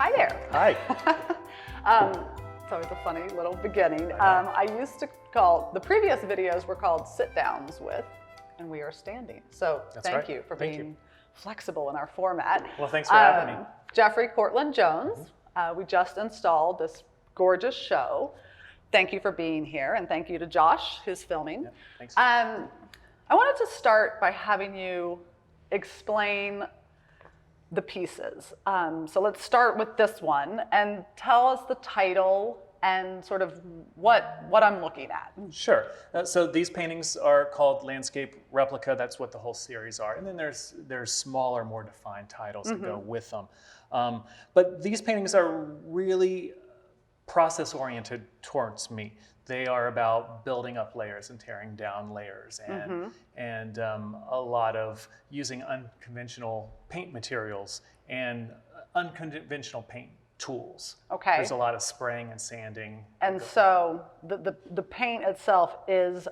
Hi there. Hi. It's always a funny little beginning. I used to call, the previous videos were called sit downs with, and we are standing. So thank you for being flexible in our format. Well, thanks for having me. Jeffrey Cortland Jones. We just installed this gorgeous show. Thank you for being here, and thank you to Josh, who's filming. Yeah, thanks. I wanted to start by having you explain the pieces. So let's start with this one and tell us the title and sort of what I'm looking at. Sure. So these paintings are called Landscape Replica. That's what the whole series are. And then there's smaller, more defined titles that go with them. But these paintings are really process-oriented towards me. They are about building up layers and tearing down layers, and a lot of using unconventional paint materials and unconventional paint tools. Okay. There's a lot of spraying and sanding. And so the paint itself is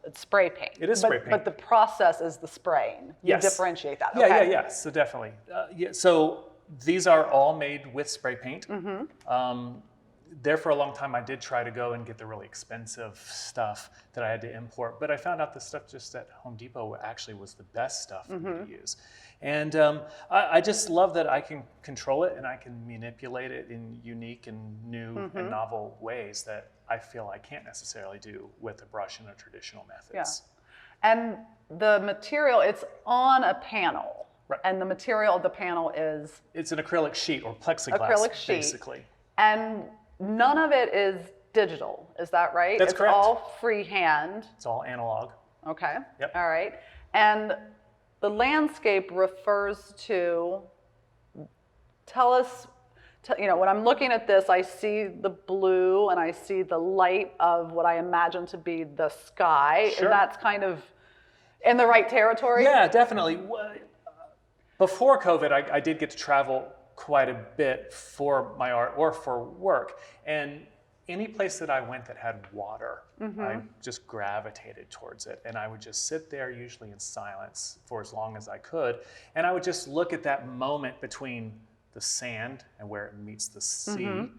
it's spray paint. It is spray paint. But the process is the spraying. Yes. You differentiate that. Yeah, Okay. yeah. So definitely. So these are all made with spray paint. There for a long time, I did try to go and get the really expensive stuff that I had to import, but I found out the stuff just at Home Depot actually was the best stuff for me to use. And I just love that I can control it and I can manipulate it in unique and new and novel ways that I feel I can't necessarily do with a brush and a traditional methods. Yeah. And the material, it's on a panel. Right. And the material of the panel is? It's an acrylic sheet or plexiglass, acrylic sheet. basically. And none of it is digital, is that right? That's correct. It's all freehand. It's all analog. Okay. Yep. All right. And the landscape refers to, tell us, when I'm looking at this, I see the blue and I see the light of what I imagine to be the sky. Sure. And that's kind of in the right territory? Yeah, definitely. Before COVID, I did get to travel quite a bit for my art or for work. And any place that I went that had water, I just gravitated towards it. And I would just sit there, usually in silence, for as long as I could. And I would just look at that moment between the sand and where it meets the sea.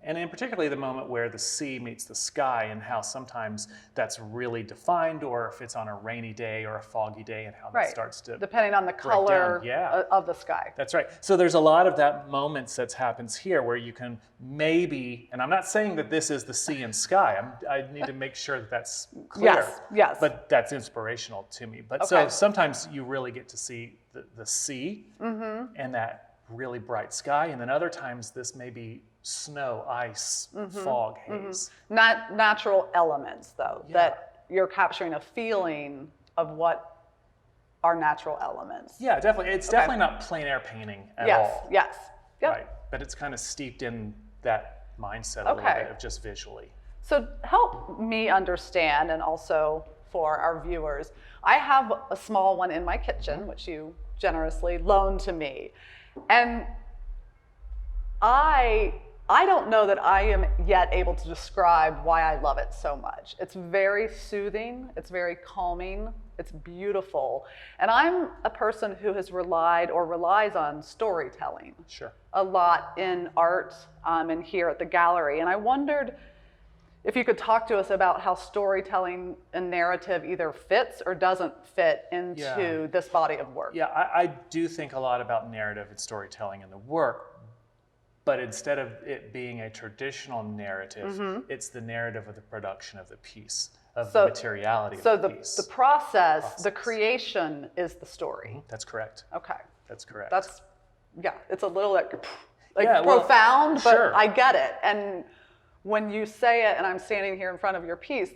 And in particularly the moment where the sea meets the sky and how sometimes that's really defined, or if it's on a rainy day or a foggy day and how that starts to depending on the color of the sky. That's right. So there's a lot of that moments that happens here where you can maybe, and I'm not saying that this is the sea and sky. I need to make sure that that's clear. Yes. But that's inspirational to me. But so sometimes you really get to see the sea and that really bright sky, and then other times this may be snow, ice, fog, haze. Not natural elements, though, that you're capturing a feeling of what are natural elements. Yeah, definitely. It's definitely not plein air painting at all. Yes. Yep. Right. But it's kind of steeped in that mindset a little bit of just visually. So help me understand, and also for our viewers, I have a small one in my kitchen, which you generously loaned to me. And I don't know that I am yet able to describe why I love it so much. It's very soothing, it's very calming, it's beautiful. And I'm a person who has relied or relies on storytelling a lot in art and here at the gallery. And I wondered if you could talk to us about how storytelling and narrative either fits or doesn't fit into this body of work. Yeah, I do think a lot about narrative and storytelling in the work. But instead of it being a traditional narrative, it's the narrative of the production of the piece, of the materiality of the piece. So the process, the creation is the story. That's correct. Okay. That's correct. It's a little profound, but I get it. And when you say it and I'm standing here in front of your piece,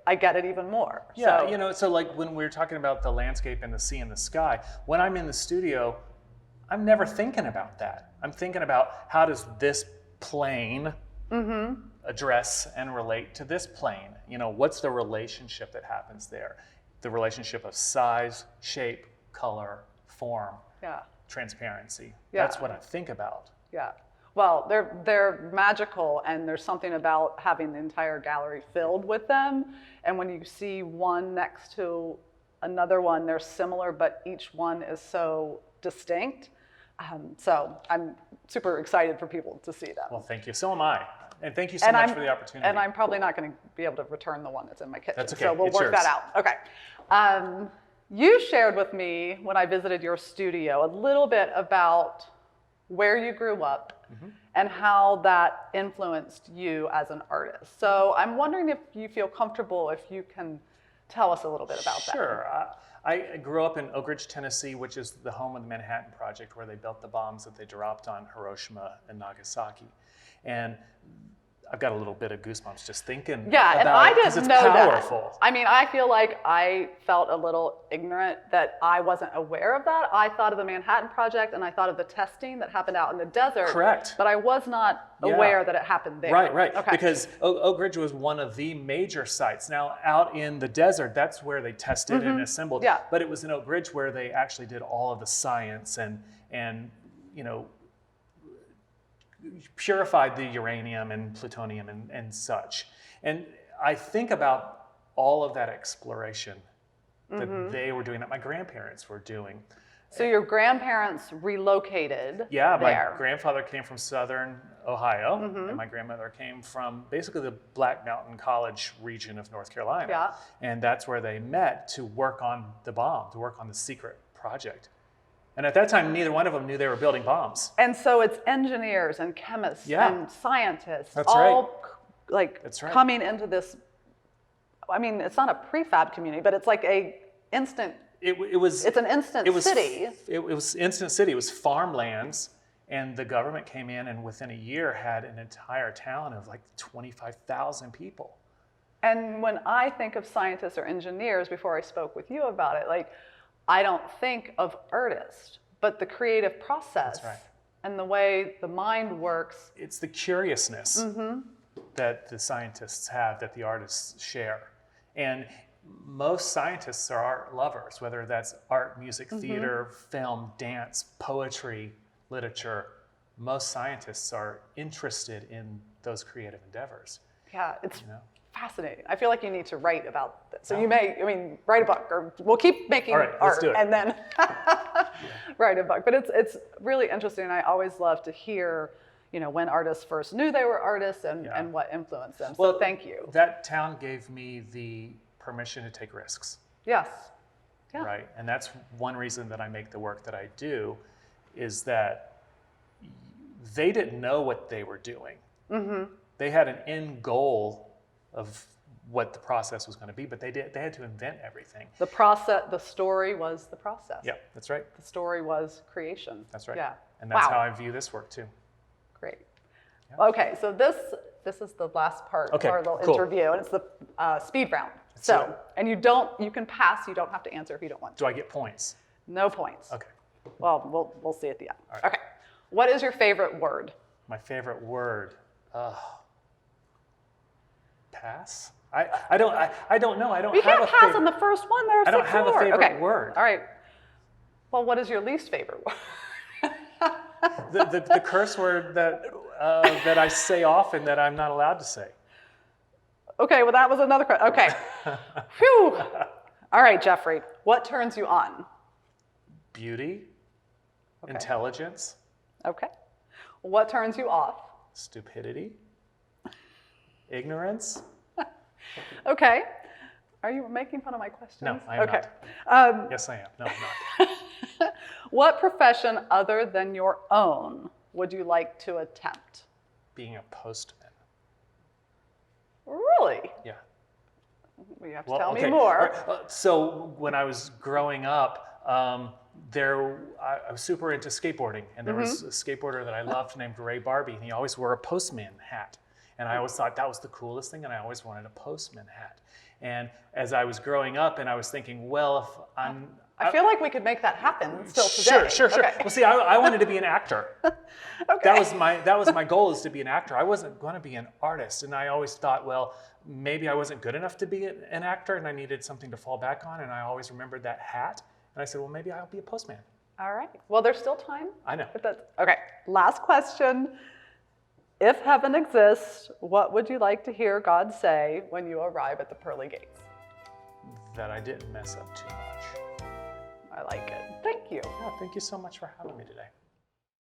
I get it even more. Yeah, so like when we were talking about the landscape and the sea and the sky, when I'm in the studio, I'm never thinking about that. I'm thinking about how does this plane address and relate to this plane? What's the relationship that happens there? The relationship of size, shape, color, form, transparency. That's what I think about. Yeah. Well, they're magical, and there's something about having the entire gallery filled with them. And when you see one next to another one, they're similar, but each one is so distinct So I'm super excited for people to see them. Well, thank you. So am I. And thank you so much for the opportunity. And I'm probably not going to be able to return the one that's in my kitchen. That's okay. So we'll It's work yours. that out. Okay. You shared with me when I visited your studio a little bit about where you grew up and how that influenced you as an artist. So I'm wondering if you feel comfortable, if you can tell us a little bit about that. Sure. I grew up in Oak Ridge, Tennessee, which is the home of the Manhattan Project, where they built the bombs that they dropped on Hiroshima and Nagasaki. And I've got a little bit of goosebumps just thinking Yeah, and about I it, 'cause didn't it's know powerful. that. I mean, I feel like I felt a little ignorant that I wasn't aware of that. I thought of the Manhattan Project and I thought of the testing that happened out in the desert. Correct. But I was not aware that it happened there. Right. Okay. Because Oak Ridge was one of the major sites. Now, out in the desert, that's where they tested and assembled. Yeah. But it was in Oak Ridge where they actually did all of the science and you know, purified the uranium and plutonium and such. And I think about all of that exploration that they were doing, that my grandparents were doing. So your grandparents relocated Yeah, there. my grandfather came from southern Ohio, and my grandmother came from basically the Black Mountain College region of North Carolina. Yeah. And that's where they met to work on the bomb, to work on the secret project. And at that time, neither one of them knew they were building bombs. And so it's engineers and chemists and scientists That's all right. coming into this. I mean, it's not a prefab community, but it's like a instant. It's an instant city. It was instant city. It was farmlands, and the government came in and within a year had an entire town of like 25,000 people. And when I think of scientists or engineers, before I spoke with you about it, like I don't think of artists, but the creative process and the way the mind works. It's the curiousness that the scientists have that the artists share. And most scientists are art lovers, whether that's art, music, theater, film, dance, poetry, literature. Most scientists are interested in those creative endeavors. Yeah, it's fascinating. I feel like you need to write about this. So you may, write a book, or we'll keep making art let's do it. And then write a book. But it's really interesting. I always love to hear, when artists first knew they were artists and what influenced them. So thank you. That town gave me the permission to take risks. Yes. Yeah. Right. And that's one reason that I make the work that I do, is that they didn't know what they were doing. They had an end goal of what the process was going to be, but they had to invent everything. The story was the process. Yeah, that's right. The story was creation. That's right. Yeah. And that's how I view this work too. Great. Yeah. Okay, so this is the last part of our little interview, and it's the speed round. And you can pass. You don't have to answer if you don't want to. Do I get points? No points. Okay. Well, we'll see at the end. All right. Okay. What is your favorite word? My favorite word. Pass. I don't know. I don't. You have can't a pass favorite. on the first one. There are 6 more. I don't have a favorite word. All right. Well, what is your least favorite word? the curse word that I say often that I'm not allowed to say. Okay. Well, that was another question. Okay. Phew. All right, Jeffrey. What turns you on? Beauty. Intelligence. Okay. What turns you off? Stupidity. Ignorance. Okay. Are you making fun of my questions? No, I am not. Yes, I am. No, I'm not. What profession other than your own would you like to attempt? Being a postman. Really? Yeah. Well, you have to tell me more. So when I was growing up, I was super into skateboarding, and there was a skateboarder that I loved named Ray Barbie, and he always wore a postman hat. And I always thought that was the coolest thing, and I always wanted a postman hat. And as I was growing up, and I was thinking, well, if I'm... I feel like we could make that happen still today. Sure. Okay. Well, see, I wanted to be an actor. Okay. That was my goal, is to be an actor. I wasn't going to be an artist, and I always thought, well, maybe I wasn't good enough to be an actor, and I needed something to fall back on, and I always remembered that hat. And I said, well, maybe I'll be a postman. All right. Well, there's still time. I know. Okay. Last question. If heaven exists, what would you like to hear God say when you arrive at the pearly gates? That I didn't mess up too much. I like it. Thank you. Yeah, thank you so much for having me today.